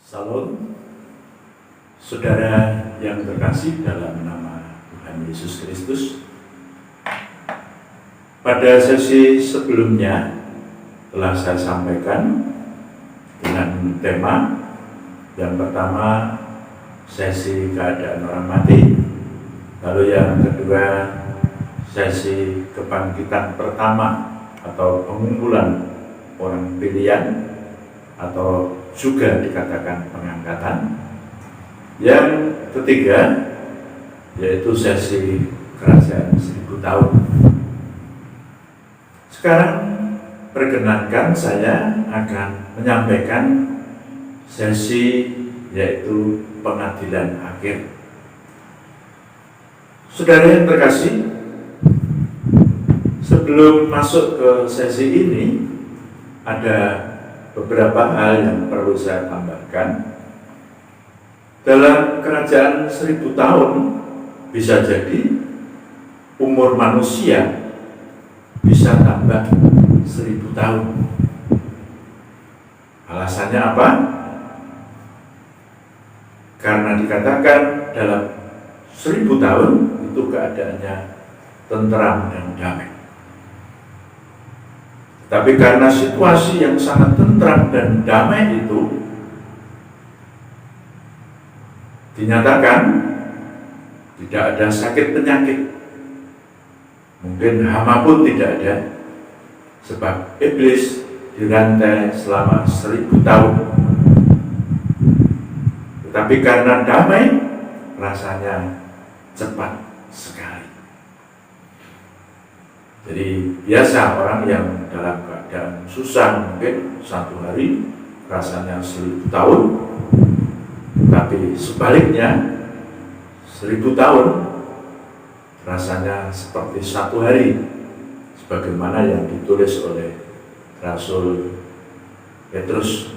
Salam, saudara yang terkasih dalam nama Tuhan Yesus Kristus. Pada sesi sebelumnya telah saya sampaikan dengan tema yang pertama, sesi keadaan orang mati. Lalu yang kedua, sesi kebangkitan pertama atau pengumpulan orang pilihan atau juga dikatakan pengangkatan. Yang ketiga yaitu sesi kerajaan 1000 tahun. Sekarang perkenankan saya akan menyampaikan sesi yaitu pengadilan akhir. Saudara yang terkasih, sebelum masuk ke sesi ini ada beberapa hal yang perlu saya tambahkan. Dalam kerajaan 1000 tahun bisa jadi umur manusia bisa tambah 1000 tahun. Alasannya apa? Karena dikatakan dalam 1000 tahun itu keadaannya tentram dan damai. Tapi karena situasi yang sangat tentram dan damai itu dinyatakan tidak ada sakit penyakit, mungkin hama pun tidak ada, sebab iblis dirantai selama 1000 tahun. Tetapi karena damai, rasanya cepat sekali. Jadi biasa orang yang dalam keadaan susah mungkin 1 hari rasanya 1000 tahun, tapi sebaliknya 1000 tahun rasanya seperti 1 hari, sebagaimana yang ditulis oleh Rasul Petrus.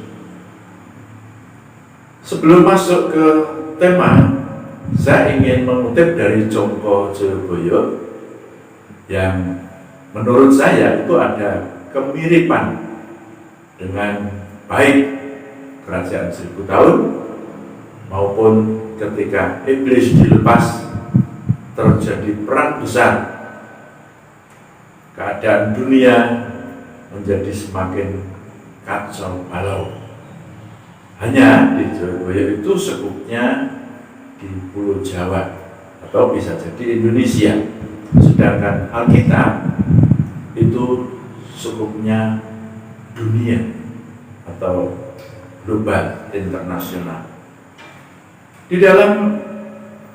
Sebelum masuk ke tema, saya ingin mengutip dari Jongko Joyoboyo yang menurut saya itu ada kemiripan dengan baik kerajaan 1000 tahun maupun ketika iblis dilepas terjadi perang besar, keadaan dunia menjadi semakin kacau balau. Hanya di Joyoboyo itu sekupnya di Pulau Jawa atau bisa jadi Indonesia, sedangkan Alkitab itu cukupnya dunia atau global internasional. Di dalam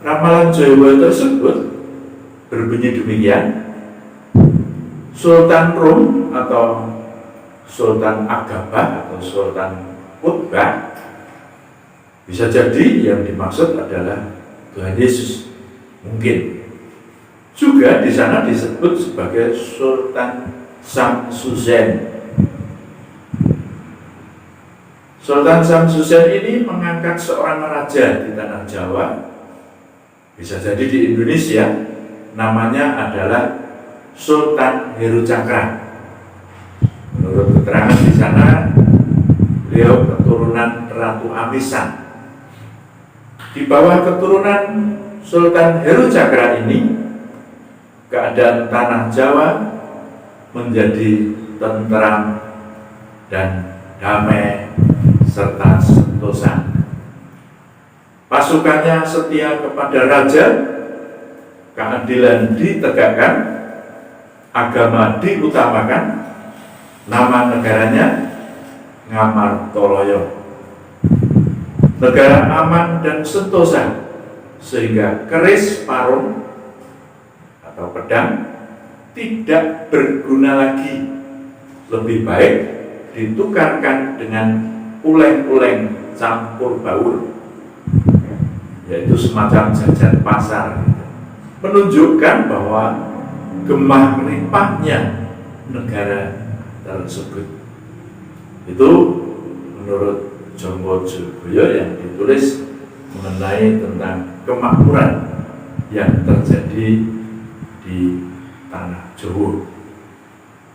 ramalan Joyoboyo tersebut berbunyi demikian: Sultan Rum atau Sultan Agabah atau Sultan Qutbah bisa jadi yang dimaksud adalah Tuhan Yesus. Mungkin juga di sana disebut sebagai Sultan Samsusen. Sultan Samsusen ini mengangkat seorang raja di tanah Jawa, bisa jadi di Indonesia, namanya adalah Sultan Heru Cakra. Menurut keterangan di sana, beliau keturunan Ratu Amisan. Di bawah keturunan Sultan Heru Cakra ini, keadaan tanah Jawa menjadi tentram dan damai serta sentosa. Pasukannya setia kepada raja, keadilan ditegakkan, agama diutamakan, nama negaranya Ngamartoloyo. Negara aman dan sentosa sehingga keris parung atau pedang tidak berguna lagi, lebih baik ditukarkan dengan uleng-uleng campur baur, yaitu semacam jajan pasar, menunjukkan bahwa gemah limpahnya negara tersebut. Itu menurut Jongko Joyoboyo yang ditulis mengenai tentang kemakmuran yang terjadi di tanah Jawa.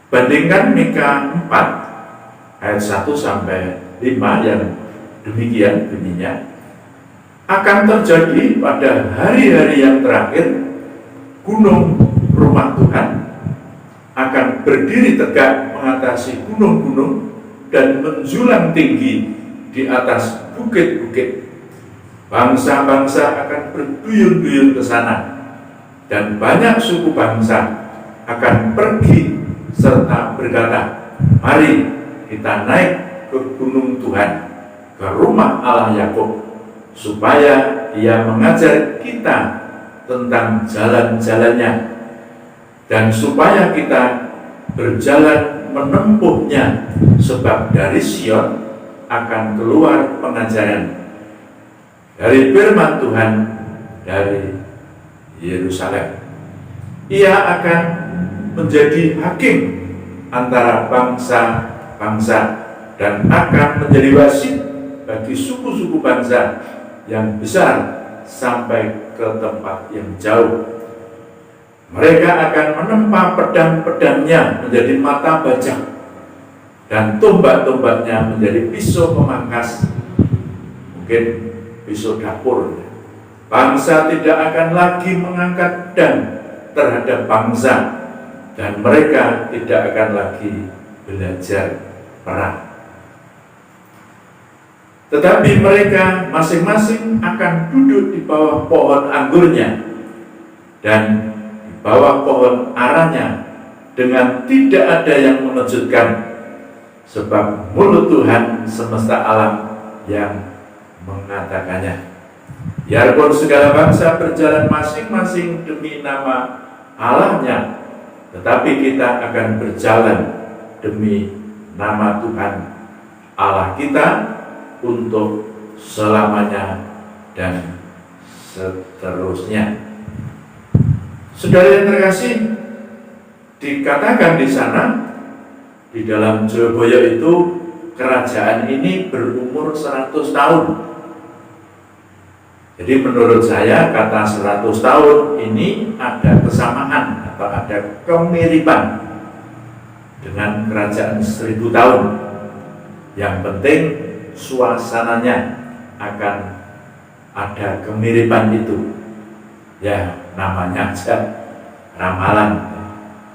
Bandingkan Mika 4 ayat 1 sampai 5 yang demikian bunyinya, akan terjadi pada hari-hari yang terakhir, gunung rumah Tuhan akan berdiri tegak mengatasi gunung-gunung dan menjulang tinggi di atas bukit-bukit. Bangsa-bangsa akan berduyun-duyun ke sana, dan banyak suku bangsa akan pergi serta berkata, mari kita naik ke gunung Tuhan, ke rumah Allah Yakub, supaya Dia mengajar kita tentang jalan-jalannya, dan supaya kita berjalan menempuhnya, sebab dari Sion akan keluar pengajaran, dari firman Tuhan dari Yerusalem. Ia akan menjadi hakim antara bangsa-bangsa dan akan menjadi wasit bagi suku-suku bangsa yang besar sampai ke tempat yang jauh. Mereka akan menempa pedang-pedangnya menjadi mata bajak, dan tombak-tombaknya menjadi pisau pemangkas, mungkin pisau dapur. Bangsa tidak akan lagi mengangkat pedang terhadap bangsa, dan mereka tidak akan lagi belajar perang. Tetapi mereka masing-masing akan duduk di bawah pohon anggurnya dan di bawah pohon aranya, dengan tidak ada yang mengejutkan, sebab mulut Tuhan semesta alam yang mengatakannya. Biarpun segala bangsa berjalan masing-masing demi nama Allahnya, tetapi kita akan berjalan demi nama Tuhan Allah kita untuk selamanya dan seterusnya. Saudara yang terkasih, dikatakan di sana, di dalam Jayabaya itu, kerajaan ini berumur 100 tahun. Jadi menurut saya kata 100 tahun ini ada kesamaan atau ada kemiripan dengan kerajaan 1000 tahun. Yang penting suasananya akan ada kemiripan itu. Ya, namanya aja ramalan,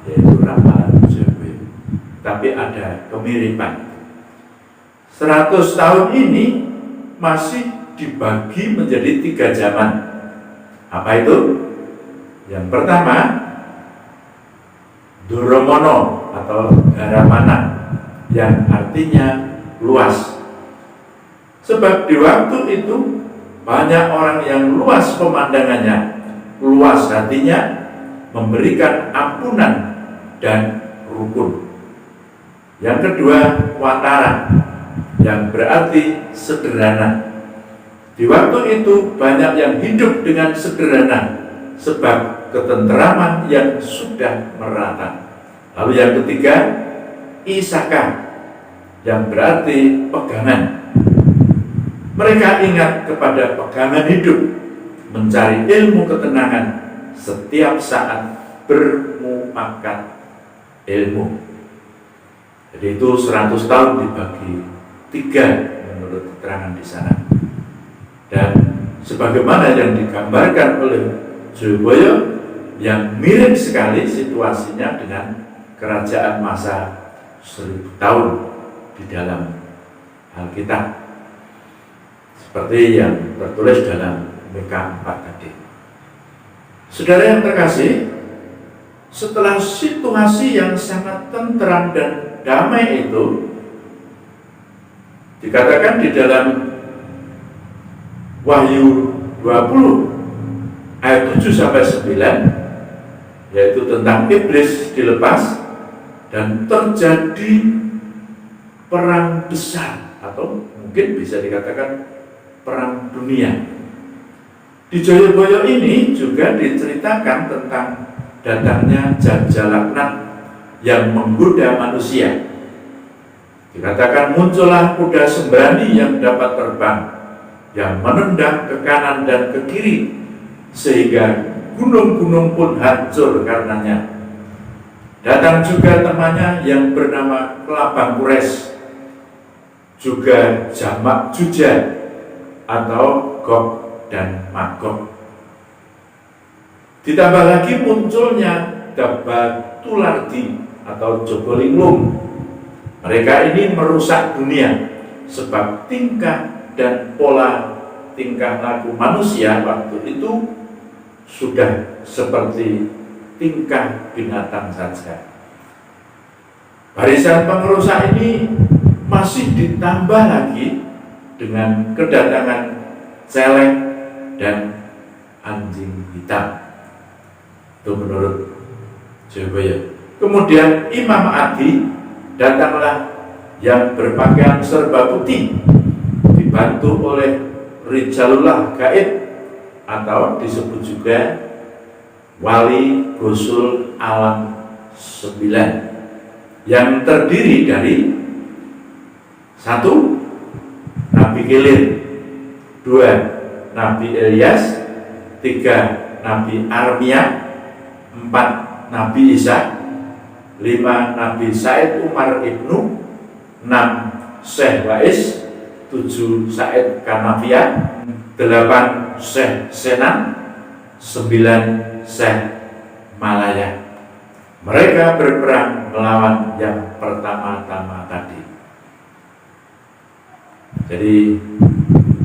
yaitu ramalan Jayabaya. Tapi ada kemiripan. 100 tahun ini masih dibagi menjadi 3 zaman. Apa itu? Yang pertama, Doromono atau Garamana, yang artinya luas. Sebab di waktu itu banyak orang yang luas pemandangannya, luas hatinya, memberikan ampunan dan rukun. Yang kedua, Watara, yang berarti sederhana. Di waktu itu banyak yang hidup dengan sederhana, sebab ketenteraman yang sudah merata. Lalu yang ketiga, Isaka, yang berarti pegangan. Mereka ingat kepada pegangan hidup, mencari ilmu ketenangan, setiap saat bermufakat ilmu. Jadi itu 100 tahun dibagi 3 menurut keterangan di sana. Dan sebagaimana yang digambarkan oleh Jayabaya, yang mirip sekali situasinya dengan kerajaan masa 1000 tahun di dalam Alkitab, seperti yang tertulis dalam Mika 4 tadi. Saudara yang terkasih, setelah situasi yang sangat tentram dan damai itu, dikatakan di dalam Wahyu 20 ayat 7-9, yaitu tentang iblis dilepas dan terjadi perang besar, atau mungkin bisa dikatakan perang dunia. Di Jayabaya ini juga diceritakan tentang datangnya Janja Laknat yang menggoda manusia. Dikatakan muncullah kuda sembrani yang dapat terbang, yang menendang ke kanan dan ke kiri, sehingga gunung-gunung pun hancur karenanya. Datang juga temannya yang bernama Kelabang Kures, juga jamak juja atau Gog dan Magog. Ditambah lagi munculnya Dabatulardi atau Jogolinglung. Mereka ini merusak dunia sebab tingkah dan pola tingkah laku manusia waktu itu sudah seperti tingkah binatang saja. Barisan pengerusak ini masih ditambah lagi dengan kedatangan celeng dan anjing hitam. Itu menurut Jayabaya. Kemudian Imam Adi datanglah yang berpakaian serba putih, dibantu oleh Rijalullah Gaib atau disebut juga Wali Gosul Alam 9, yang terdiri dari 1. Nabi Khilir, 2. Nabi Ilyas, 3. Nabi Armia, 4. Nabi Isa, 5. Nabi Said Umar Ibnu, 6. Syekh Wais, 7. Said Kanafia, 8. Syekh Senan, 9. Syekh Malaya. Mereka berperang melawan yang pertama-tama tadi. Jadi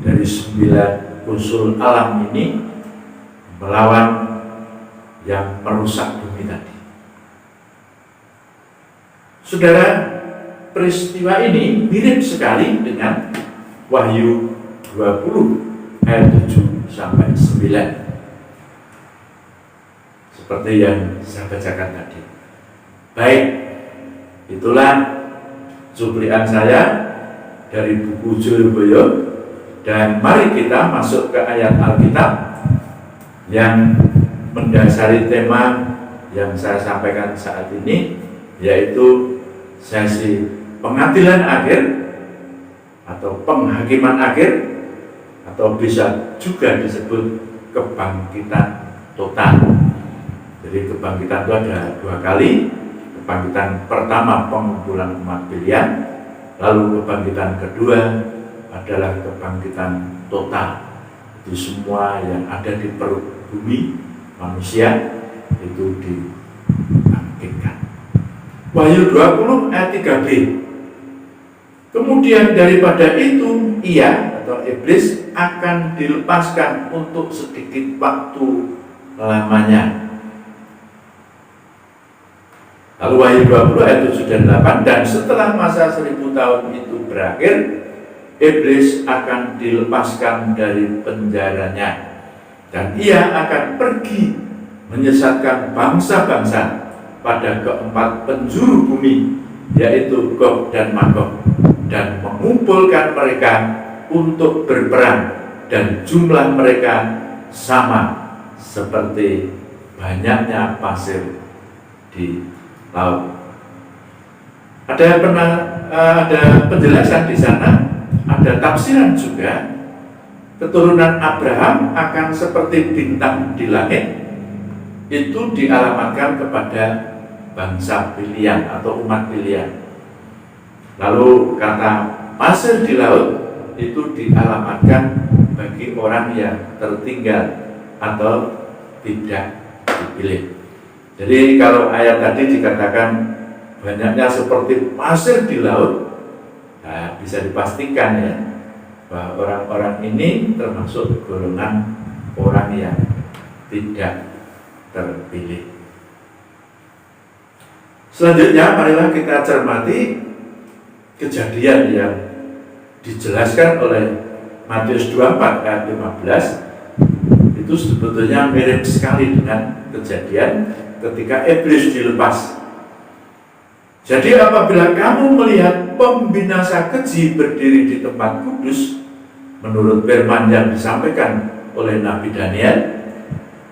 dari 9 usul alam ini melawan yang merusak bumi tadi. Saudara, peristiwa ini mirip sekali dengan Wahyu 20 ayat 7 sampai 9. Seperti yang saya bacakan tadi. Baik, itulah cuplikan saya dari buku Jayabaya, dan mari kita masuk ke ayat Alkitab yang mendasari tema yang saya sampaikan saat ini, yaitu sesi pengadilan akhir atau penghakiman akhir, atau bisa juga disebut kebangkitan total. Jadi kebangkitan itu ada 2 kali. Kebangkitan pertama pengumpulan umat pilihan, lalu kebangkitan kedua adalah kebangkitan total. Itu semua yang ada di perut bumi manusia itu dibangkitkan. Wahyu 20 ayat 3b. Kemudian daripada itu ia atau iblis akan dilepaskan untuk sedikit waktu lamanya. Lalu Wahyu 20 ayat 7 dan 8, dan setelah masa 1000 tahun itu berakhir, iblis akan dilepaskan dari penjaranya, dan ia akan pergi menyesatkan bangsa-bangsa pada keempat penjuru bumi, yaitu Gog dan Magog, dan mengumpulkan mereka untuk berperang, dan jumlah mereka sama seperti banyaknya pasir di laut. Ada penjelasan di sana, ada tafsiran juga. Keturunan Abraham akan seperti bintang di langit, itu dialamatkan kepada bangsa pilihan atau umat pilihan. Lalu kata pasir di laut itu dialamatkan bagi orang yang tertinggal atau tidak dipilih. Jadi kalau ayat tadi dikatakan banyaknya seperti pasir di laut, nah, bisa dipastikan ya bahwa orang-orang ini termasuk golongan orang yang tidak terpilih. Selanjutnya marilah kita cermati kejadian yang dijelaskan oleh Matius 24 ayat 15. Itu sebetulnya mirip sekali dengan kejadian ketika iblis dilepas. Jadi apabila kamu melihat pembinasa keji berdiri di tempat kudus, menurut firman yang disampaikan oleh Nabi Daniel,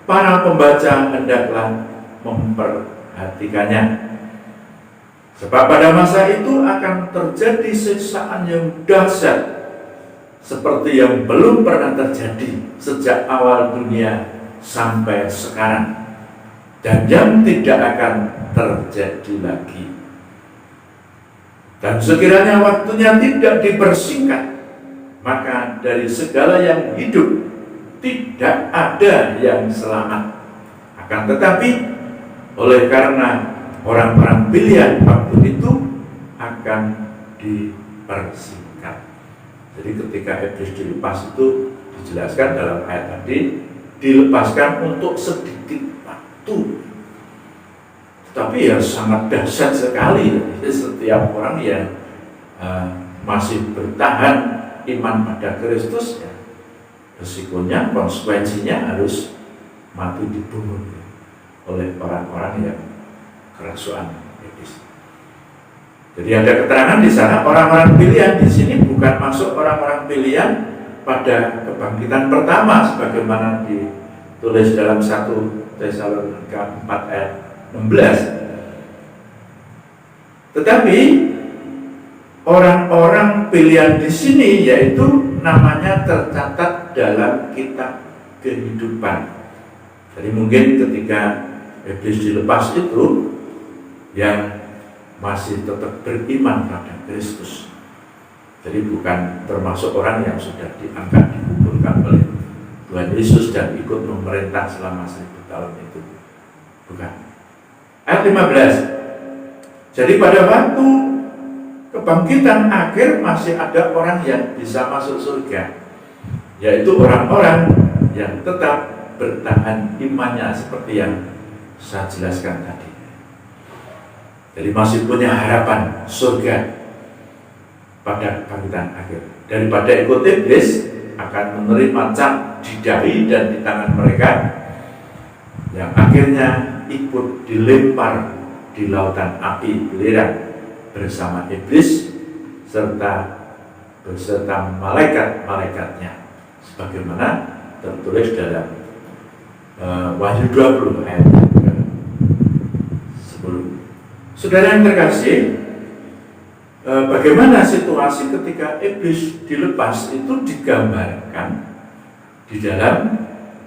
para pembaca hendaklah memperhatikannya. Sebab pada masa itu akan terjadi siksaan yang dahsyat, seperti yang belum pernah terjadi sejak awal dunia sampai sekarang, dan yang tidak akan terjadi lagi. Dan sekiranya waktunya tidak dipersingkat, maka dari segala yang hidup tidak ada yang selamat. Akan tetapi oleh karena orang-orang pilihan waktu itu akan dipersingkat. Jadi ketika iblis dilepas itu dijelaskan dalam ayat tadi, dilepaskan untuk sedikit waktu. Tetapi ya sangat dahsyat sekali. Setiap orang yang masih bertahan iman pada Kristus, ya, resikonya, konsekuensinya harus mati dibunuh oleh orang-orang yang kerasuan iblis. Jadi ada keterangan di sana orang-orang pilihan, di sini bukan masuk orang-orang pilihan pada kebangkitan pertama sebagaimana ditulis dalam 1 Tesalonika 4 ayat 16. Tetapi orang-orang pilihan di sini yaitu namanya tercatat dalam kitab kehidupan. Jadi mungkin ketika iblis dilepas itu yang masih tetap beriman pada Kristus. Jadi bukan termasuk orang yang sudah diangkat, dikuburkan oleh Tuhan Yesus dan ikut memerintah selama 1000 tahun itu. Bukan. Ayat 15. Jadi pada waktu kebangkitan akhir masih ada orang yang bisa masuk surga, yaitu orang-orang yang tetap bertahan imannya seperti yang saya jelaskan tadi. Jadi masih punya harapan surga pada kebangkitan akhir. Daripada ikut iblis akan menerima cap di dahi dan di tangan mereka, yang akhirnya ikut dilempar di lautan api belerang bersama iblis beserta malaikat-malaikatnya, sebagaimana tertulis dalam Wahyu 20 ayat 10. Saudara yang terkasih, bagaimana situasi ketika iblis dilepas itu digambarkan di dalam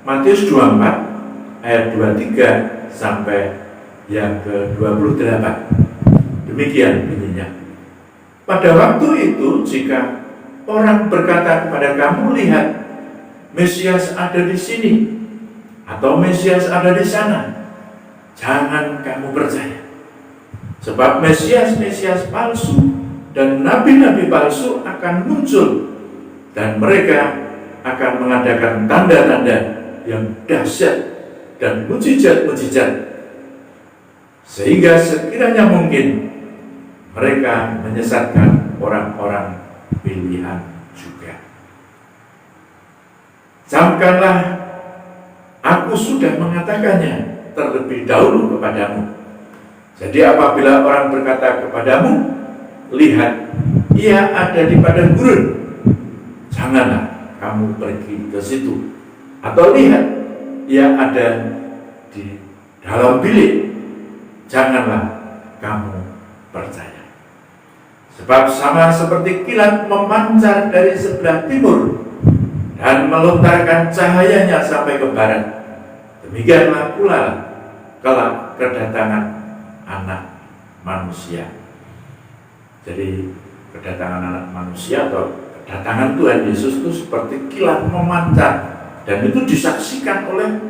Matius 24 ayat 23 sampai yang ke-28. Demikian bunyinya. Pada waktu itu jika orang berkata kepada kamu, lihat Mesias ada di sini atau Mesias ada di sana, jangan kamu percaya. Sebab Mesias palsu dan nabi-nabi palsu akan muncul, dan mereka akan mengadakan tanda-tanda yang dahsyat dan mujizat-mujizat, sehingga sekiranya mungkin mereka menyesatkan orang-orang pilihan juga. Camkanlah, aku sudah mengatakannya terlebih dahulu kepadamu. Jadi apabila orang berkata kepadamu, lihat, ia ada di padang gurun, janganlah kamu pergi ke situ. Atau lihat, ia ada di dalam bilik, janganlah kamu percaya. Sebab sama seperti kilat memancar dari sebelah timur dan melontarkan cahayanya sampai ke barat, demikianlah pula kelak kedatangan Anak Manusia. Jadi kedatangan Anak Manusia atau kedatangan Tuhan Yesus itu seperti kilat memancar, dan itu disaksikan oleh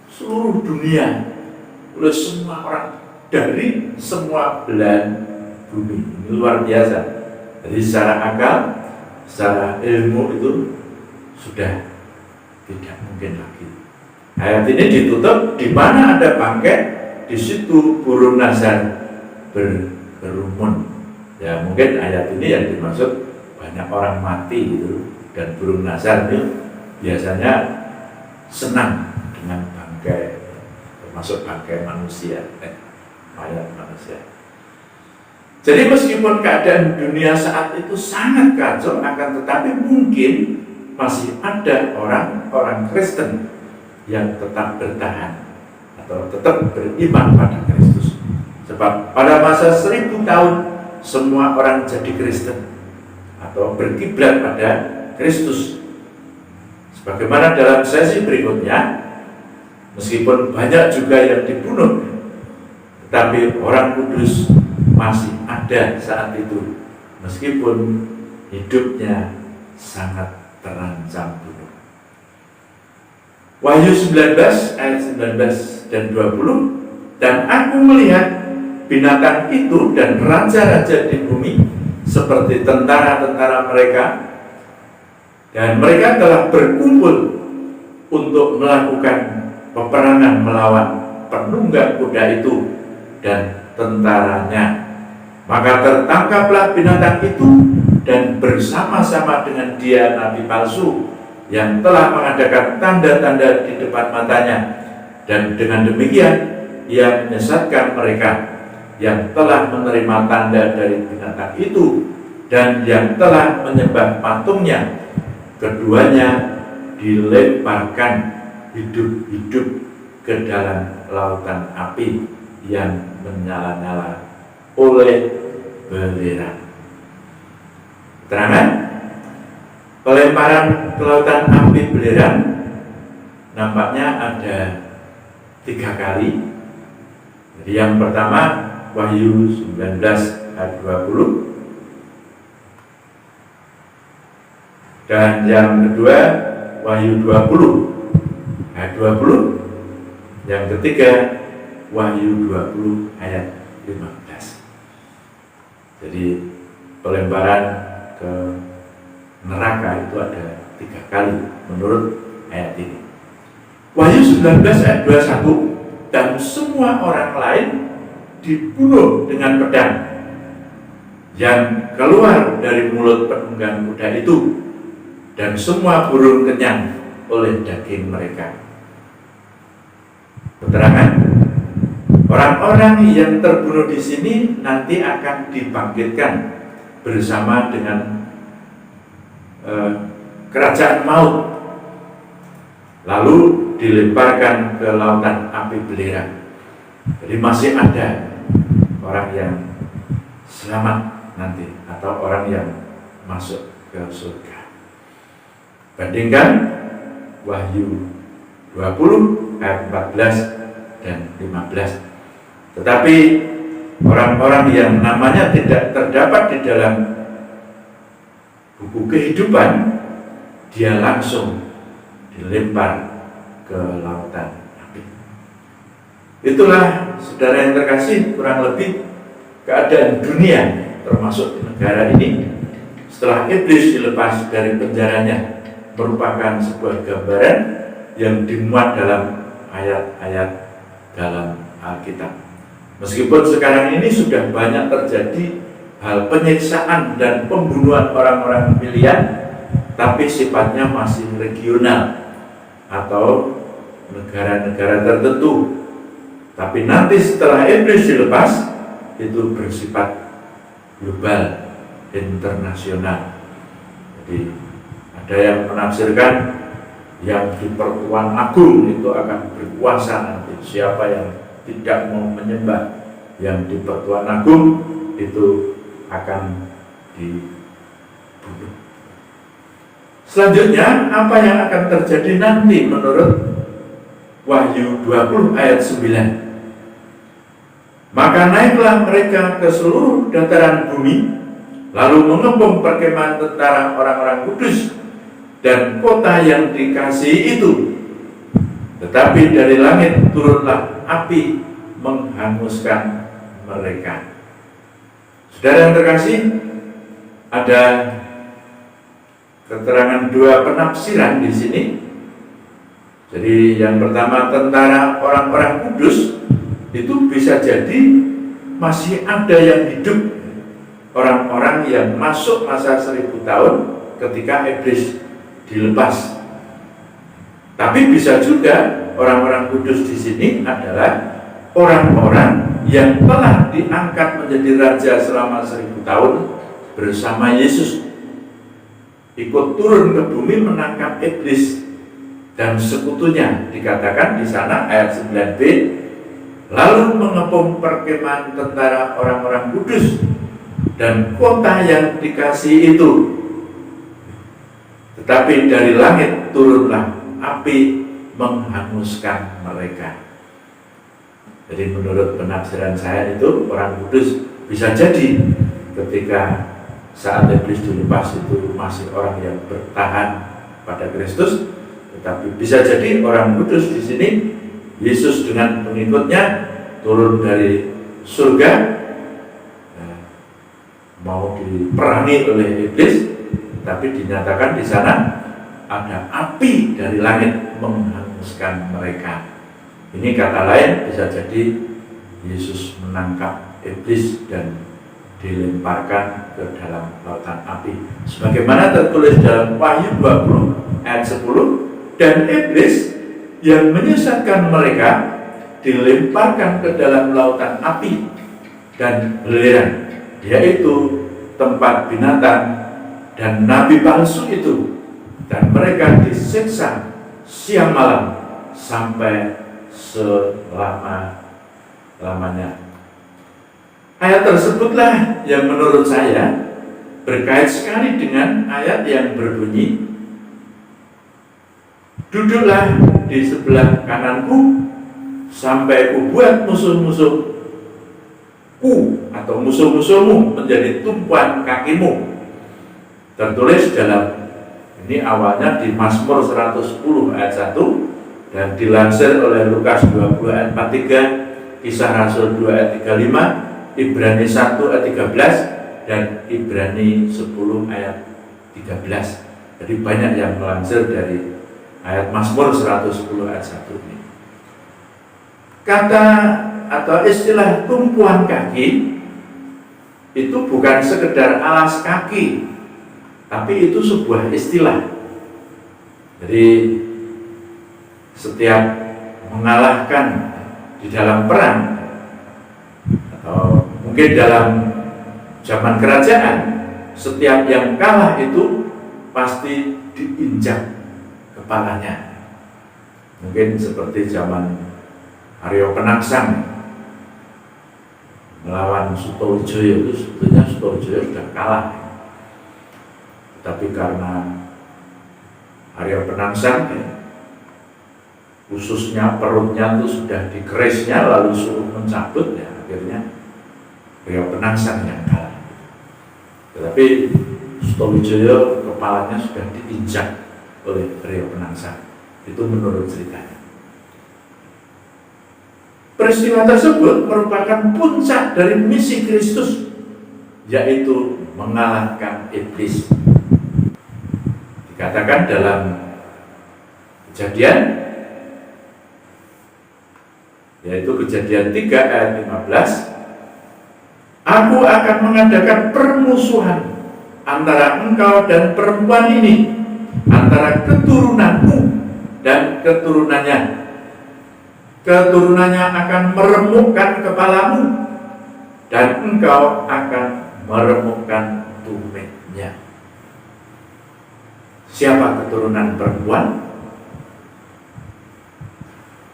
seluruh dunia, oleh semua orang dari semua belahan bumi. Ini luar biasa. Jadi secara akal, secara ilmu itu sudah tidak mungkin lagi. Ayat ini ditutup, di mana ada bangkai, di situ burung nazar berkerumun. Ya mungkin ayat ini yang dimaksud banyak orang mati itu, dan burung nazar itu biasanya senang dengan bangkai, termasuk bangkai manusia, mayat manusia. Jadi meskipun keadaan dunia saat itu sangat kacau, akan tetapi mungkin masih ada orang-orang Kristen yang tetap bertahan atau tetap beriman pada Kristus. Sebab pada masa 1000 tahun semua orang jadi Kristen atau berkiblat pada Kristus. Sebagaimana dalam sesi berikutnya, meskipun banyak juga yang dibunuh, tetapi orang kudus masih ada saat itu, meskipun hidupnya sangat terancam bunuh. Wahyu 19 ayat 19 dan 20, dan aku melihat binatang itu dan raja-raja di bumi seperti tentara-tentara mereka, dan mereka telah berkumpul untuk melakukan peperangan melawan penunggang kuda itu dan tentaranya. Maka tertangkaplah binatang itu, dan bersama-sama dengan dia nabi palsu yang telah mengadakan tanda-tanda di depan matanya, dan dengan demikian ia menyesatkan mereka yang telah menerima tanda dari binatang itu dan yang telah menyembah patungnya. Keduanya dilemparkan hidup-hidup ke dalam lautan api yang menyala-nyala oleh belerang. Keterangan pelemparan ke lautan api belerang nampaknya ada 3 kali. Jadi yang pertama Wahyu 19 ayat 20, dan yang kedua Wahyu 20 ayat 20, yang ketiga Wahyu 20 ayat 15. Jadi pelemparan ke neraka itu ada 3 kali menurut ayat ini. Wahyu 19 ayat 21, dan semua orang lain dibunuh dengan pedang yang keluar dari mulut penunggang kuda itu, dan semua burung kenyang oleh daging mereka. Keterangan orang-orang yang terbunuh di sini nanti akan dibangkitkan bersama dengan kerajaan maut, lalu dilemparkan ke lautan api belerang. Jadi masih ada orang yang selamat nanti, atau orang yang masuk ke surga. Bandingkan Wahyu 20 ayat 14 dan 15. Tetapi orang-orang yang namanya tidak terdapat di dalam buku kehidupan, dia langsung dilempar ke lautan api. Itulah saudara yang terkasih, kurang lebih keadaan dunia termasuk di negara ini setelah iblis dilepas dari penjaranya, merupakan sebuah gambaran yang dimuat dalam ayat-ayat dalam Alkitab. Meskipun sekarang ini sudah banyak terjadi hal penyiksaan dan pembunuhan orang-orang pilihan, tapi sifatnya masih regional atau negara-negara tertentu. Tapi nanti setelah iblis dilepas, itu bersifat global, internasional. Jadi ada yang menafsirkan yang di Pertuan Agung itu akan berkuasa nanti. Siapa yang tidak mau menyembah yang di Pertuan Agung itu akan dibunuh. Selanjutnya, apa yang akan terjadi nanti menurut Wahyu 20 ayat 9? Maka naiklah mereka ke seluruh dataran bumi, lalu mengepung perkemahan tentara orang-orang kudus dan kota yang dikasihi itu. Tetapi dari langit turunlah api menghanguskan mereka. Saudara yang terkasih, ada keterangan 2 penafsiran di sini. Jadi yang pertama, tentara orang-orang kudus itu bisa jadi masih ada yang hidup, orang-orang yang masuk masa 1000 tahun ketika iblis dilepas. Tapi bisa juga orang-orang kudus di sini adalah orang-orang yang telah diangkat menjadi raja selama 1000 tahun bersama Yesus, ikut turun ke bumi menangkap iblis dan sekutunya. Dikatakan di sana ayat 9b, lalu mengepung perkemahan tentara orang-orang kudus dan kota yang dikasihi itu. Tetapi dari langit turunlah api menghanguskan mereka. Jadi menurut penafsiran saya itu, orang kudus bisa jadi ketika saat iblis dilepas itu masih orang yang bertahan pada Kristus, tetapi bisa jadi orang kudus di sini Yesus dengan pengikutnya turun dari surga, mau diperangi oleh iblis, tapi dinyatakan di sana ada api dari langit menghanguskan mereka. Ini kata lain bisa jadi Yesus menangkap iblis dan dilemparkan ke dalam lautan api, sebagaimana tertulis dalam Wahyu 20 ayat 10, dan iblis yang menyesatkan mereka dilemparkan ke dalam lautan api dan belerang, yaitu tempat binatang dan nabi palsu itu, dan mereka disiksa siang malam sampai selama-lamanya. Ayat tersebutlah yang menurut saya berkait sekali dengan ayat yang berbunyi, duduklah di sebelah kananku sampai kubuat musuh-musuhku atau musuh-musuhmu menjadi tumpuan kakimu. Tertulis dalam, ini awalnya di Mazmur 110 ayat 1 dan dilansir oleh Lukas 20 ayat 43, Kisah Rasul 2 ayat 35, Ibrani 1 ayat 13 dan Ibrani 10 ayat 13. Jadi banyak yang melansir dari ayat Mazmur 110 ayat 1 ini. Kata atau istilah tumpuan kaki itu bukan sekedar alas kaki, tapi itu sebuah istilah. Jadi setiap mengalahkan di dalam perang atau mungkin dalam zaman kerajaan, setiap yang kalah itu pasti diinjak kepalanya. Mungkin seperti zaman Aryo Penangsang melawan Sutowijoyo, itu sebetulnya Sutowijoyo sudah kalah, tapi karena Aryo Penangsang khususnya perutnya itu sudah dikerisnya lalu suruh mencabut, ya akhirnya Aryo Penangsang yang kalah. Tetapi Sutowijoyo kepalanya sudah diinjak oleh Aryo Penangsang. Itu menurut ceritanya. Peristiwa tersebut merupakan puncak dari misi Kristus, yaitu mengalahkan iblis. Dikatakan dalam Kejadian, yaitu Kejadian 3 ayat 15, aku akan mengadakan permusuhan antara engkau dan perempuan ini, antara keturunanmu dan keturunannya. Keturunannya akan meremukkan kepalamu dan engkau akan meremukkan tumitnya. Siapa keturunan perempuan?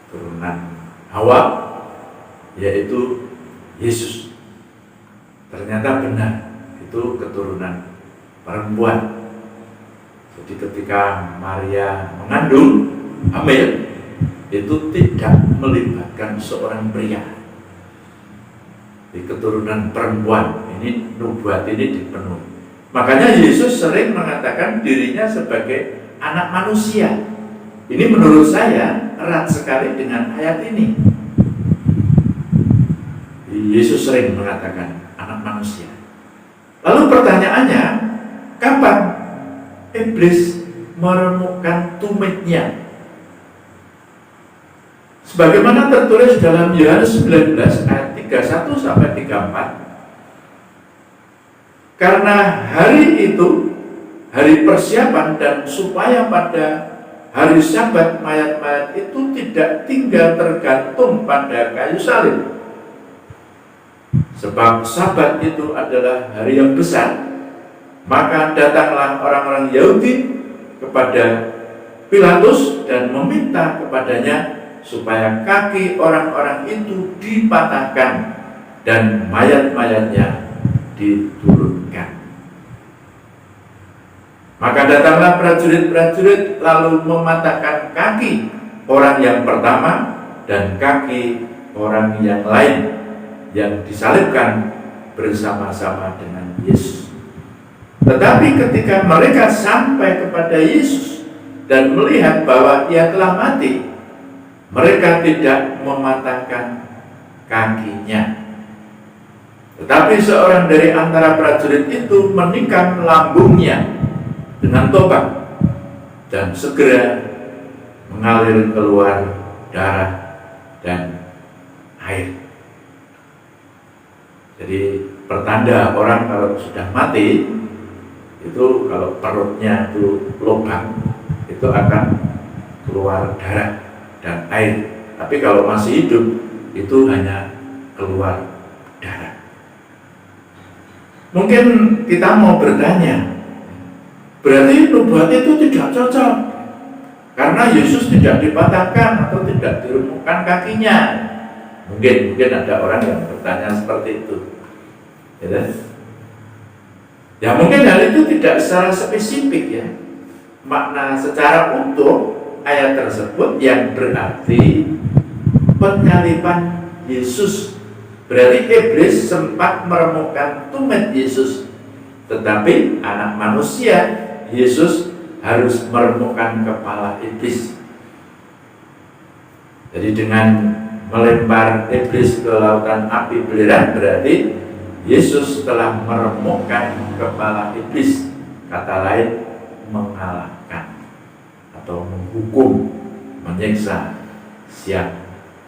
Keturunan Hawa, yaitu Yesus. Ternyata benar, itu keturunan perempuan. Jadi ketika Maria mengandung, hamil, itu tidak melibatkan seorang pria. Di keturunan perempuan, ini nubuat ini dipenuhi. Makanya Yesus sering mengatakan dirinya sebagai anak manusia. Ini menurut saya erat sekali dengan ayat ini. Yesus sering mengatakan anak manusia. Lalu pertanyaannya, kapan iblis meremukkan tumitnya? Sebagaimana tertulis dalam Yohanes 19 ayat 31 sampai 34. Karena hari itu, hari persiapan, dan supaya pada hari Sabat mayat-mayat itu tidak tinggal tergantung pada kayu salib. Sebab Sabat itu adalah hari yang besar, maka datanglah orang-orang Yahudi kepada Pilatus dan meminta kepadanya supaya kaki orang-orang itu dipatahkan dan mayat-mayatnya diturunkan. Maka datanglah prajurit-prajurit lalu mematahkan kaki orang yang pertama dan kaki orang yang lain yang disalibkan bersama-sama dengan Yesus. Tetapi ketika mereka sampai kepada Yesus dan melihat bahwa Ia telah mati, mereka tidak mematahkan kakinya. Tetapi seorang dari antara prajurit itu menikam lambungnya dengan tombak dan segera mengalir keluar darah dan air. Jadi pertanda orang kalau sudah mati itu, kalau perutnya itu lubang, itu akan keluar darah dan air. Tapi kalau masih hidup itu hanya keluar darah. Mungkin kita mau bertanya, berarti nubuat itu tidak cocok karena Yesus tidak dipatahkan atau tidak diremukkan kakinya. Mungkin ada orang yang bertanya seperti itu. Ya mungkin hal itu tidak secara spesifik ya, makna secara utuh ayat tersebut yang berarti penyaliban Yesus. Berarti iblis sempat meremukkan tumit Yesus, tetapi anak manusia Yesus harus meremukkan kepala iblis. Jadi dengan melempar iblis ke lautan api belerang, berarti Yesus telah meremukkan kepala iblis. Kata lain, mengalahkan atau menghukum, menyiksa siang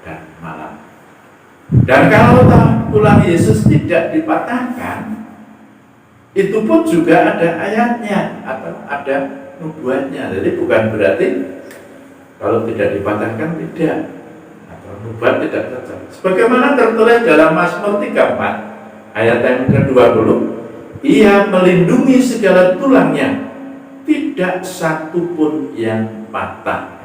dan malam. Dan kalau tulang Yesus tidak dipatahkan, itu pun juga ada ayatnya atau ada nubuatnya. Jadi bukan berarti kalau tidak dipatahkan tidak, atau nubuat tidak cocok. Sebagaimana tertulis dalam Mazmur 34 ayat yang ke-20, Ia melindungi segala tulangnya, tidak satu pun yang patah.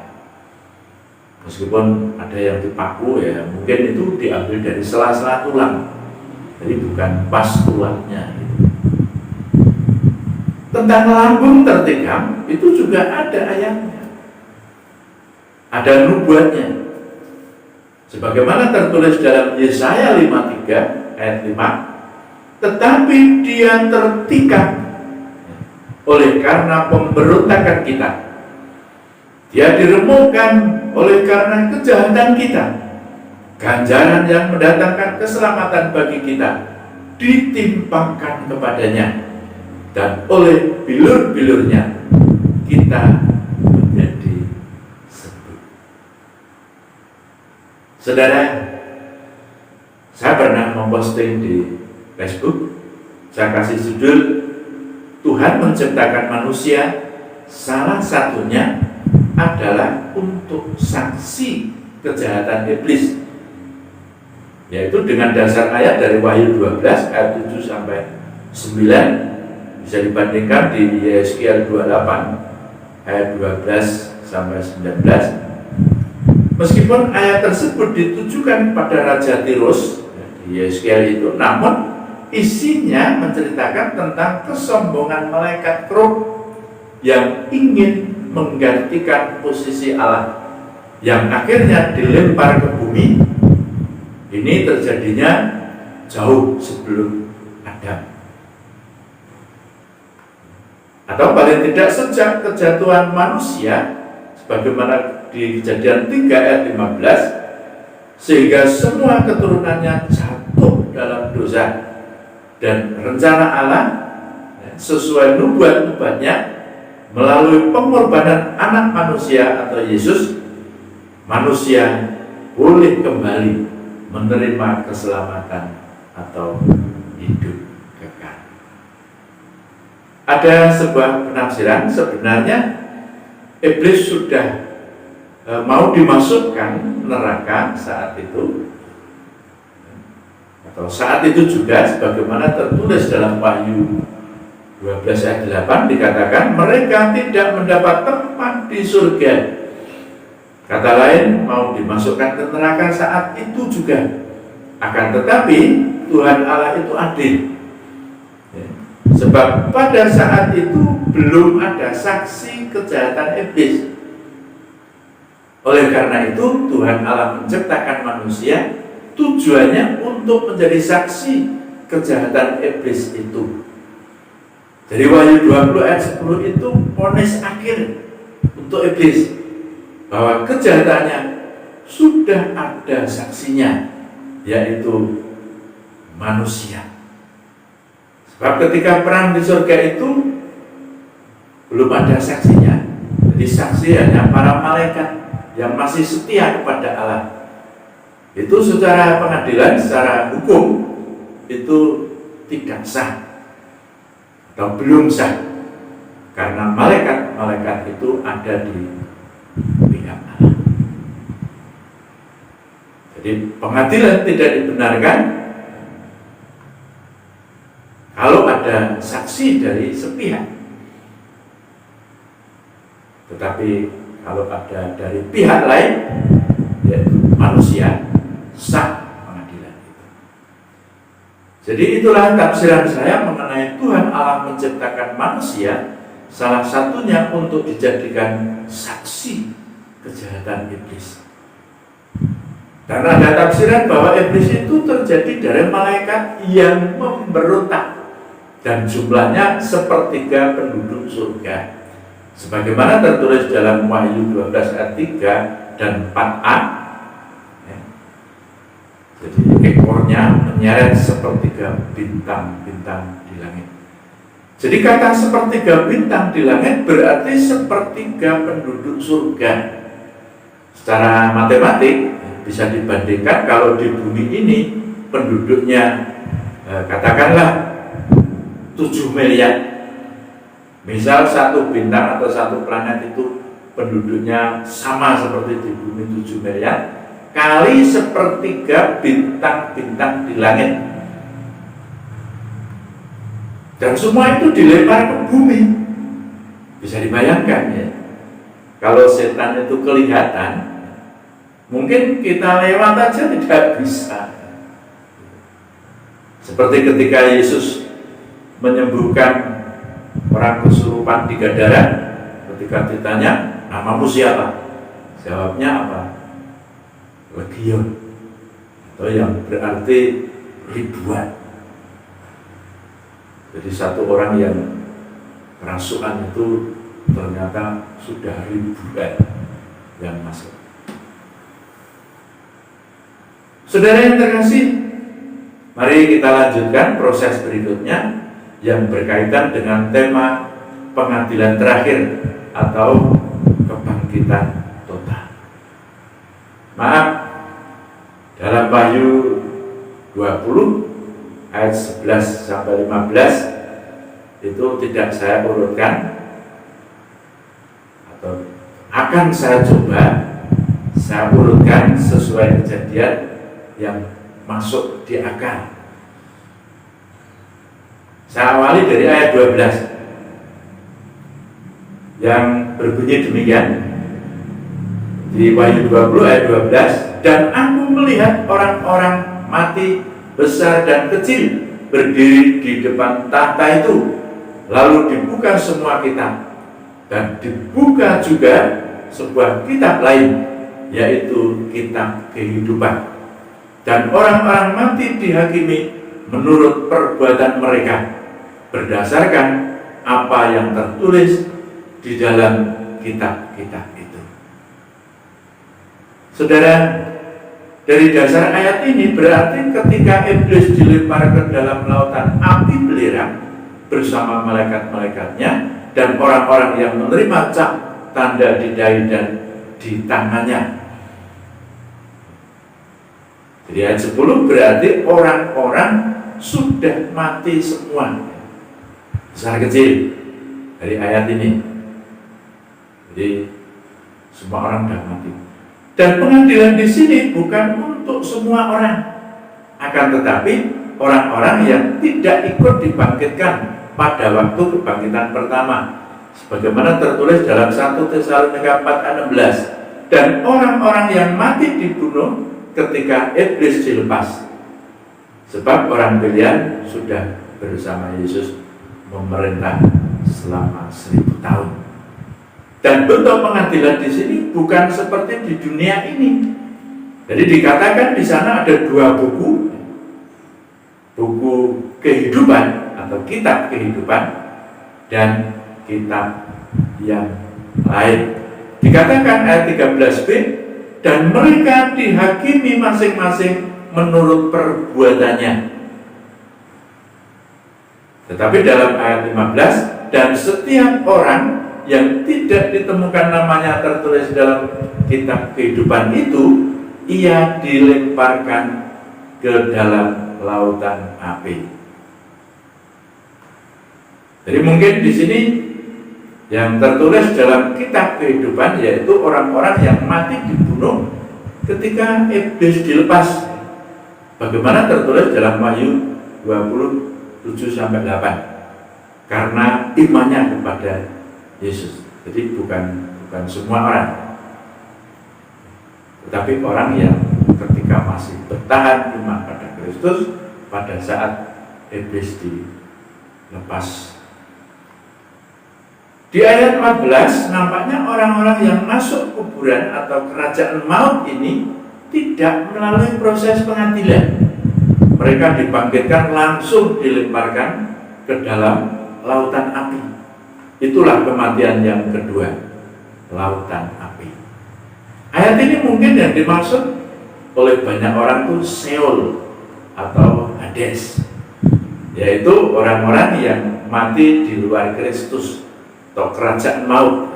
Meskipun ada yang dipaku ya, mungkin itu diambil dari sela-sela tulang, jadi bukan pas tulangnya. Tentang lambung tertikam itu juga ada ayatnya, ada nubuatnya. Sebagaimana tertulis dalam Yesaya 53 ayat 5, tetapi Dia tertikam oleh karena pemberontakan kita, Dia diremukkan oleh karena kejahatan kita. Ganjaran yang mendatangkan keselamatan bagi kita ditimpakan kepadanya, dan oleh bilur-bilurnya kita menjadi sembuh. Saudara, saya pernah memposting di Facebook, saya kasih judul Tuhan menciptakan manusia, salah satunya adalah untuk saksi kejahatan iblis, yaitu dengan dasar ayat dari Wahyu 12 ayat 7 sampai 9, bisa dibandingkan di Yeskiel 28 ayat 12 sampai 19. Meskipun ayat tersebut ditujukan pada Raja Tirus di Yeskiel itu, namun isinya menceritakan tentang kesombongan malaikat keruh yang ingin menggantikan posisi Allah, yang akhirnya dilempar ke bumi. Ini terjadinya jauh sebelum Adam, atau paling tidak sejak kejatuhan manusia, sebagaimana di Kejadian 3 ayat 15, sehingga semua keturunannya jatuh dalam dosa. Dan rencana Allah sesuai nubuat-nubuatnya, melalui pengorbanan anak manusia atau Yesus, manusia boleh kembali menerima keselamatan atau hidup kekal. Ada sebuah penafsiran, sebenarnya iblis sudah mau dimasukkan neraka saat itu, atau saat itu juga, sebagaimana tertulis dalam Wahyu 12 ayat 8, dikatakan mereka tidak mendapat tempat di surga. Kata lain, mau dimasukkan ke neraka saat itu juga. Akan tetapi Tuhan Allah itu adil, sebab pada saat itu belum ada saksi kejahatan iblis. Oleh karena itu Tuhan Allah menciptakan manusia tujuannya untuk menjadi saksi kejahatan iblis itu. Jadi Wahyu 20 ayat 10 itu vonis akhir untuk iblis, bahwa kejahatannya sudah ada saksinya, yaitu manusia. Sebab ketika perang di surga itu belum ada saksinya. Jadi saksi hanya para malaikat yang masih setia kepada Allah. Itu secara pengadilan, secara hukum itu tidak sah atau belum sah, karena malaikat-malaikat itu ada di pihak Allah. Jadi pengadilan tidak dibenarkan kalau ada saksi dari sepihak, tetapi kalau ada dari pihak lain, yaitu manusia, sah pengadilan itu. Jadi itulah tafsiran saya mengenai Tuhan Allah menciptakan manusia, salah satunya untuk dijadikan saksi kejahatan iblis. Dan ada tafsiran bahwa iblis itu terjadi dari malaikat yang memberontak, dan jumlahnya sepertiga penduduk surga, sebagaimana tertulis dalam Wahyu 12 ayat 3 dan 4a. Jadi ekornya menyeret sepertiga bintang-bintang di langit. Jadi kata sepertiga bintang di langit berarti sepertiga penduduk surga. Secara matematik bisa dibandingkan kalau di bumi ini penduduknya katakanlah 7 miliar. Misal satu bintang atau satu planet itu penduduknya sama seperti di bumi 7 miliar, kali sepertiga bintang-bintang di langit. Dan semua itu dilempar ke bumi. Bisa dibayangkan ya, kalau setan itu kelihatan, mungkin kita lewat aja tidak bisa. Seperti ketika Yesus menyembuhkan orang kesurupan di Gadara, ketika ditanya, namamu siapa? Jawabnya apa? Legion, atau yang berarti ribuan. Jadi satu orang yang kerasukan itu ternyata sudah ribuan yang masuk. Saudara yang terkasih, mari kita lanjutkan proses berikutnya yang berkaitan dengan tema pengadilan terakhir atau kebangkitan total. Maaf, dalam Wahyu 20 ayat 11 sampai 15 itu tidak saya urutkan, atau akan saya coba saya urutkan sesuai kejadian yang masuk di akal. Saya awali dari ayat 12 yang berbunyi demikian. Di Wahyu 20 ayat 12, dan aku melihat orang-orang mati besar dan kecil berdiri di depan tahta itu, lalu dibuka semua kitab, dan dibuka juga sebuah kitab lain, yaitu kitab kehidupan. Dan orang-orang mati dihakimi menurut perbuatan mereka, berdasarkan apa yang tertulis di dalam kitab-kitab itu. Saudara, dari dasar ayat ini berarti ketika iblis dilempar ke dalam lautan api belerang bersama malaikat-malaikatnya dan orang-orang yang menerima cap tanda di dahi dan di tangannya. Jadi ayat 10 berarti orang-orang sudah mati semua, besar kecil, dari ayat ini. Jadi semua orang sudah mati. Dan pengadilan di sini bukan untuk semua orang, akan tetapi orang-orang yang tidak ikut dibangkitkan pada waktu kebangkitan pertama, sebagaimana tertulis dalam 1 Tesalonika 4 ayat 16. Dan orang-orang yang mati dibunuh ketika iblis dilepas, sebab orang pilihan sudah bersama Yesus memerintah selama 1000 tahun. Dan bentuk pengadilan di sini bukan seperti di dunia ini. Jadi dikatakan di sana ada 2 buku. buku kehidupan atau kitab kehidupan dan kitab yang lain. Dikatakan ayat 13b, dan mereka dihakimi masing-masing menurut perbuatannya. Tetapi dalam ayat 15, dan setiap orang yang tidak ditemukan namanya tertulis dalam kitab kehidupan itu, ia dilemparkan ke dalam lautan api. Jadi mungkin di sini yang tertulis dalam kitab kehidupan yaitu orang-orang yang mati dibunuh ketika iblis dilepas. Bagaimana tertulis dalam Wahyu 27-8. Karena imannya kepada Yesus. Jadi bukan semua orang, tetapi orang yang ketika masih bertahan iman pada Kristus pada saat iblis dilepas. Di ayat 14 nampaknya orang-orang yang masuk kuburan atau kerajaan maut ini tidak melalui proses pengadilan. Mereka dibangkitkan langsung dilemparkan ke dalam lautan api. Itulah kematian yang kedua, lautan api. Ayat ini mungkin yang dimaksud oleh banyak orang itu Seol atau Hades, yaitu orang-orang yang mati di luar Kristus atau kerajaan maut,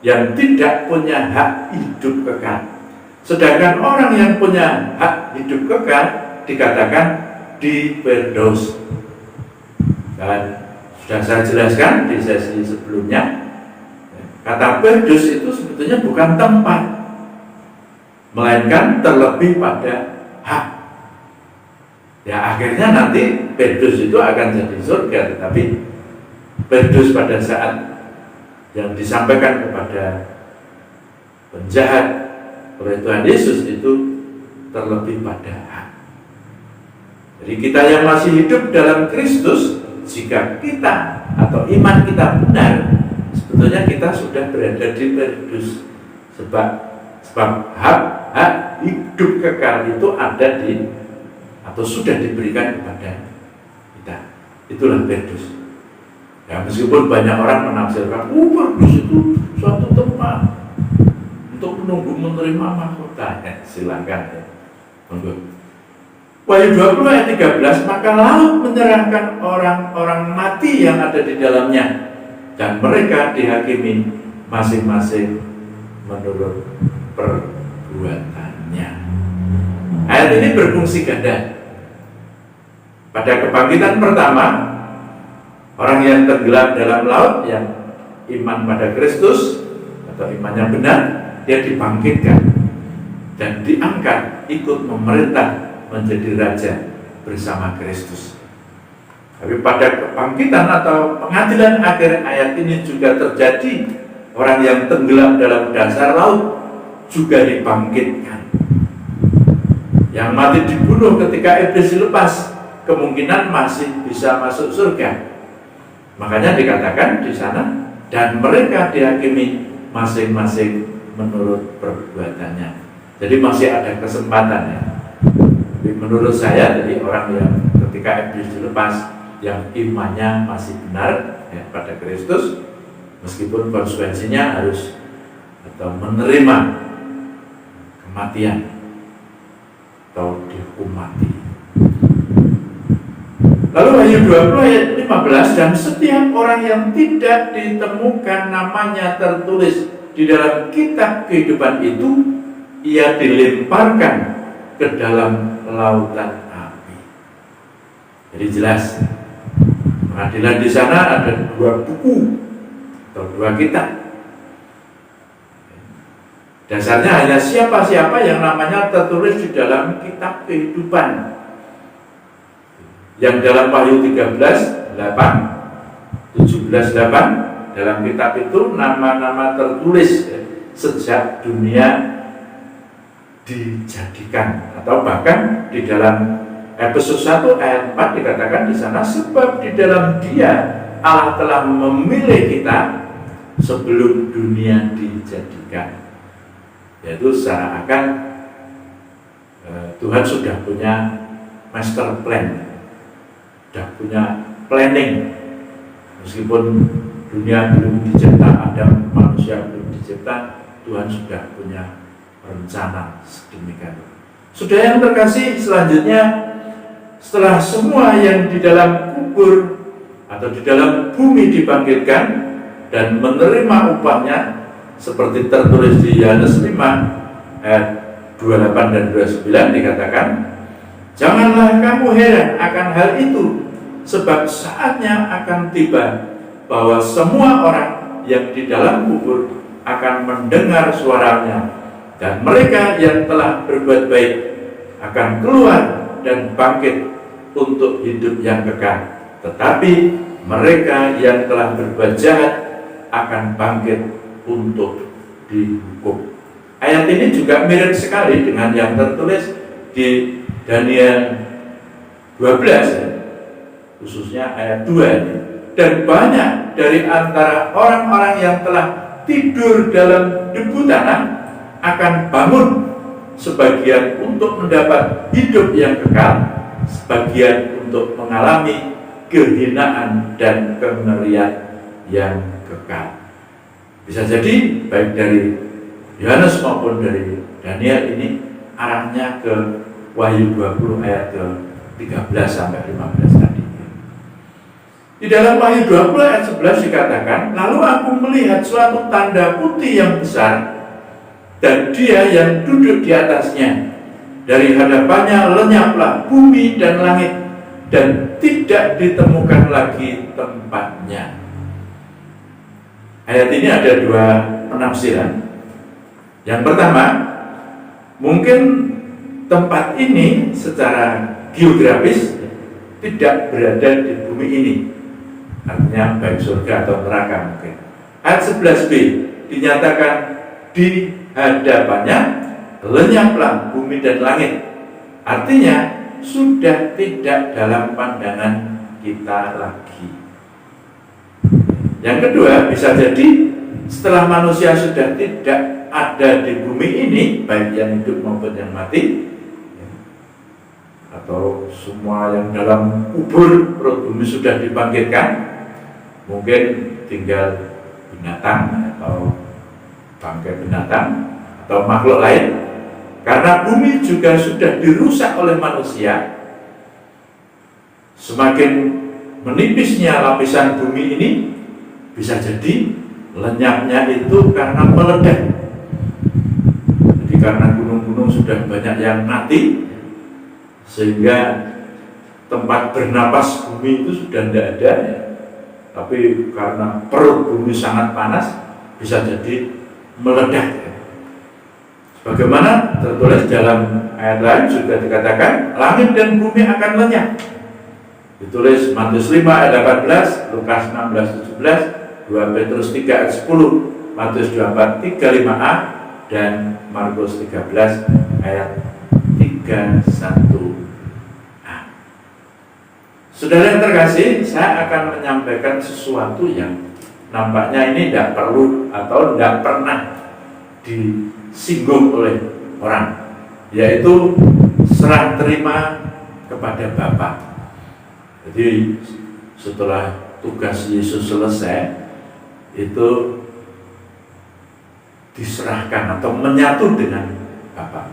yang tidak punya hak hidup kekal. Sedangkan orang yang punya hak hidup kekal dikatakan di Firdaus. Dan sudah saya jelaskan di sesi sebelumnya, kata Firdaus itu sebetulnya bukan tempat, melainkan terlebih pada hak. Ya akhirnya nanti Firdaus itu akan jadi surga, tetapi Firdaus pada saat yang disampaikan kepada penjahat oleh Tuhan Yesus itu terlebih pada hak. Jadi kita yang masih hidup dalam Kristus, jika kita atau iman kita benar, sebetulnya kita sudah berada di Firdaus. Sebab hak hidup kekal itu ada di atau sudah diberikan kepada kita. Itulah Firdaus. Ya, meskipun banyak orang menafsirkan, Firdaus itu suatu tempat untuk menunggu menerima mahkota. Silakan ya. Wahyu 20 ayat 13, maka laut menyerahkan orang-orang mati yang ada di dalamnya, dan mereka dihakimi masing-masing menurut perbuatannya. Ayat ini berfungsi ganda. Pada kebangkitan pertama, orang yang tenggelam dalam laut yang iman pada Kristus atau imannya benar, dia dibangkitkan dan diangkat ikut memerintah menjadi raja bersama Kristus. Tapi pada kebangkitan atau pengadilan akhir ayat ini juga terjadi, orang yang tenggelam dalam dasar laut juga dibangkitkan. Yang mati dibunuh ketika iblis dilepas kemungkinan masih bisa masuk surga. Makanya dikatakan di sana, dan mereka dihakimi masing-masing menurut perbuatannya. Jadi masih ada kesempatan ya. Jadi menurut saya, jadi orang yang ketika iblis dilepas, yang imannya masih benar ya, pada Kristus, meskipun konsekuensinya harus atau menerima kematian atau dihukum mati. Lalu Wahyu 20 ayat 15, dan setiap orang yang tidak ditemukan namanya tertulis di dalam kitab kehidupan itu, ia dilemparkan ke dalam lautan api. Jadi jelas, pengadilan di sana ada 2 buku atau 2 kitab. Dasarnya hanya siapa-siapa yang namanya tertulis di dalam kitab kehidupan. Yang dalam Wahyu 13:8, 17:8, dalam kitab itu nama-nama tertulis sejak dunia dijadikan, atau bahkan di dalam Efesus 1 ayat 4 dikatakan di sana, sebab di dalam Dia Allah telah memilih kita sebelum dunia dijadikan. Yaitu secara akan Tuhan sudah punya master plan sudah punya planning. Meskipun dunia belum dicipta, Adam manusia belum dicipta, Tuhan sudah punya rencana sedemikian. Sudah yang terkasih, selanjutnya setelah semua yang di dalam kubur atau di dalam bumi dibangkitkan dan menerima upahnya, seperti tertulis di Yohanes 5 ayat 28 dan 29 dikatakan, janganlah kamu heran akan hal itu, sebab saatnya akan tiba bahwa semua orang yang di dalam kubur akan mendengar suaranya, dan mereka yang telah berbuat baik akan keluar dan bangkit untuk hidup yang kekal, tetapi mereka yang telah berbuat jahat akan bangkit untuk dihukum. Ayat ini juga mirip sekali dengan yang tertulis di Daniel 12, khususnya ayat 2 ini. Dan banyak dari antara orang-orang yang telah tidur dalam debu tanah akan bangun, sebagian untuk mendapat hidup yang kekal, sebagian untuk mengalami kehinaan dan kengerian yang kekal. Bisa jadi baik dari Yohanes maupun dari Daniel ini arahnya ke Wahyu 20 ayat ke 13 sampai 15 tadi. Di dalam Wahyu 20 ayat 11 dikatakan, lalu aku melihat suatu tanda putih yang besar, dan dia yang duduk di atasnya. Dari hadapannya lenyaplah bumi dan langit, dan tidak ditemukan lagi tempatnya. Ayat ini ada dua penafsiran. Yang pertama, mungkin tempat ini secara geografis tidak berada di bumi ini, artinya baik surga atau neraka mungkin. Ayat 11b dinyatakan di hadapannya lenyaplah bumi dan langit, artinya sudah tidak dalam pandangan kita lagi. Yang kedua, bisa jadi setelah manusia sudah tidak ada di bumi ini, baik yang hidup maupun yang mati, atau semua yang dalam kubur perut bumi sudah dibangkitkan, mungkin tinggal binatang atau bangkai binatang atau makhluk lain. Karena bumi juga sudah dirusak oleh manusia, semakin menipisnya lapisan bumi ini, bisa jadi lenyapnya itu karena meledak. Jadi karena gunung-gunung sudah banyak yang mati, sehingga tempat bernapas bumi itu sudah tidak ada, tapi karena perut bumi sangat panas, bisa jadi meledak. Bagaimana tertulis dalam ayat lain juga dikatakan, langit dan bumi akan lenyap. Ditulis Matius 5 ayat 18, Lukas 16 17, 2 Petrus 3 ayat 10, Matius 24 35a, dan Markus 13 ayat 31a. Saudara yang terkasih, saya akan menyampaikan sesuatu yang nampaknya ini tidak perlu atau tidak pernah disinggung oleh orang, yaitu serah terima kepada Bapa. Jadi setelah tugas Yesus selesai, itu diserahkan atau menyatu dengan Bapa.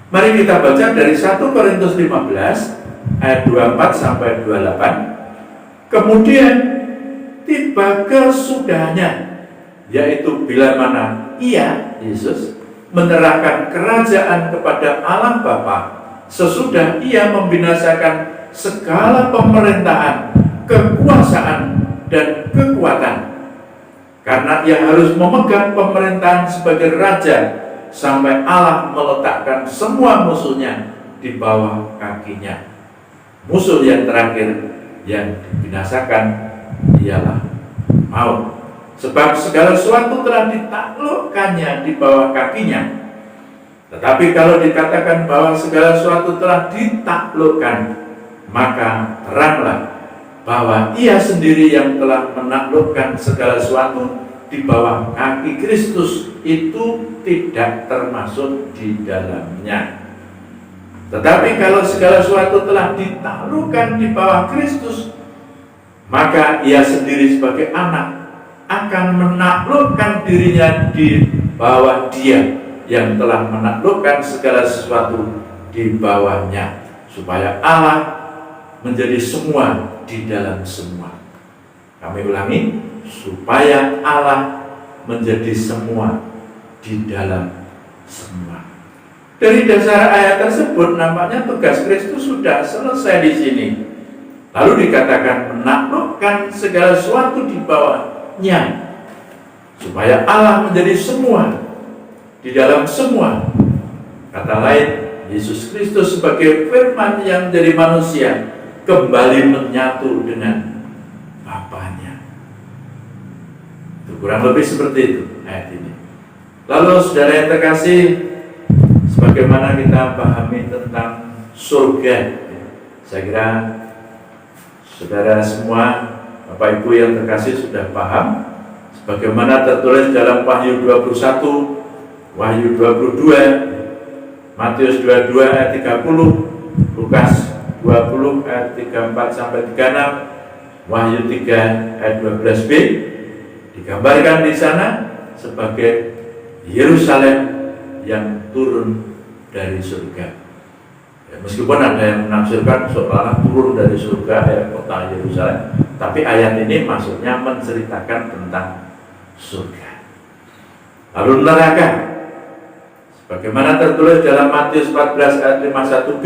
Mari kita baca dari 1 Korintus 15 ayat 24 sampai 28. Kemudian tiba kesudahannya, yaitu bila mana Ia, Yesus, menyerahkan kerajaan kepada Allah Bapa, sesudah Ia membinasakan segala pemerintahan, kekuasaan, dan kekuatan. Karena Ia harus memegang pemerintahan sebagai raja sampai Allah meletakkan semua musuhnya di bawah kakinya. Musuh yang terakhir yang dibinasakan ialah maut. Sebab segala sesuatu telah ditaklukkannya di bawah kakinya. Tetapi kalau dikatakan bahwa segala sesuatu telah ditaklukkan, maka teranglah bahwa Ia sendiri yang telah menaklukkan segala sesuatu di bawah kaki Kristus itu tidak termasuk di dalamnya. Tetapi kalau segala sesuatu telah ditaklukkan di bawah Kristus, maka ia sendiri sebagai anak akan menaklukkan dirinya di bawah Dia yang telah menaklukkan segala sesuatu di bawahnya, supaya Allah menjadi semua di dalam semua. Kami ulangi, supaya Allah menjadi semua di dalam semua. Dari dasar ayat tersebut nampaknya tugas Kristus sudah selesai di sini. Lalu dikatakan menaklukkan segala sesuatu di bawahnya, supaya Allah menjadi semua di dalam semua. Kata lain, Yesus Kristus sebagai firman yang menjadi manusia kembali menyatu dengan Bapanya. Itu kurang lebih seperti itu ayat ini. Lalu saudara yang terkasih, sebagaimana kita pahami tentang surga, saya kira saudara semua, Bapak Ibu yang terkasih sudah paham sebagaimana tertulis dalam Wahyu 21, Wahyu 22, Matius 22 ayat 30, Lukas 20 ayat 34 sampai 36, Wahyu 3 ayat 12b, digambarkan di sana sebagai Yerusalem yang turun dari surga. Ya, meskipun ada yang menafsirkan seolah turun dari surga ya, kota Yerusalem, tapi ayat ini maksudnya menceritakan tentang surga. Lalu neraka, sebagaimana tertulis dalam Matius 14 ayat 51b,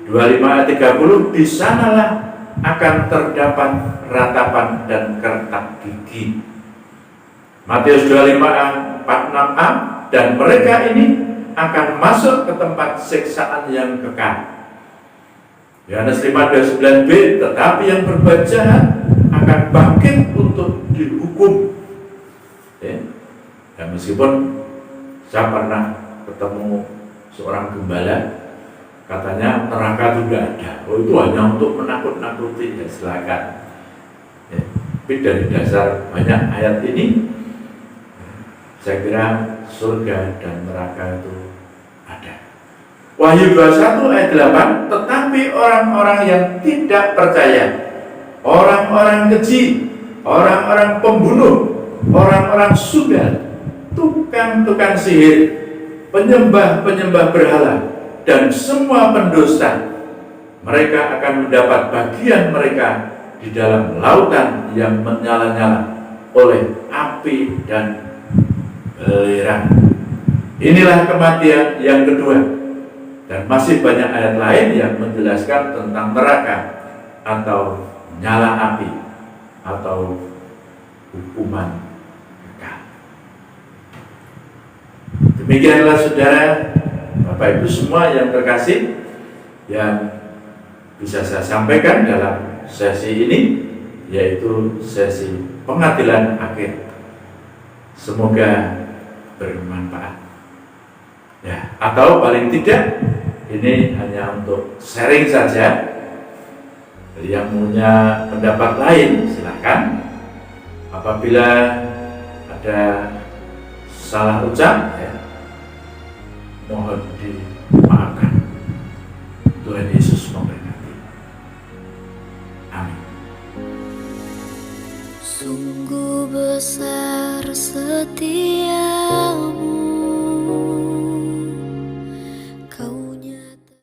25 ayat 30, di sanalah akan terdapat ratapan dan kertak gigi. Matius 25 ayat 46a, dan mereka ini akan masuk ke tempat siksaan yang kekal. Yohanes 5:29b, tetapi yang berbuat jahat akan bangkit untuk dihukum. Ya. Dan meskipun saya pernah ketemu seorang gembala, katanya neraka juga ada. Oh, itu hanya untuk menakut-nakuti, ya silakan. Ya. Tapi dari dasar banyak ayat ini, saya kira surga dan neraka itu ada. Wahyu 21 ayat 8, tetapi orang-orang yang tidak percaya, orang-orang keji, orang-orang pembunuh, orang-orang sugal, tukang-tukang sihir, penyembah-penyembah berhala, dan semua pendusta, mereka akan mendapat bagian mereka di dalam lautan yang menyala-nyala oleh api dan belerang. Inilah kematian yang kedua. Dan masih banyak ayat lain yang menjelaskan tentang neraka atau nyala api atau hukuman kekal. Demikianlah saudara, Bapak Ibu semua yang terkasih, yang bisa saya sampaikan dalam sesi ini, yaitu sesi pengadilan akhir. Semoga bermanfaat. Ya, atau paling tidak ini hanya untuk sharing saja. Yang punya pendapat lain silakan. Apabila ada salah ucap, ya, mohon dimaafkan. Tuhan Yesus memberkati. Amin. Sungguh besar setiamu,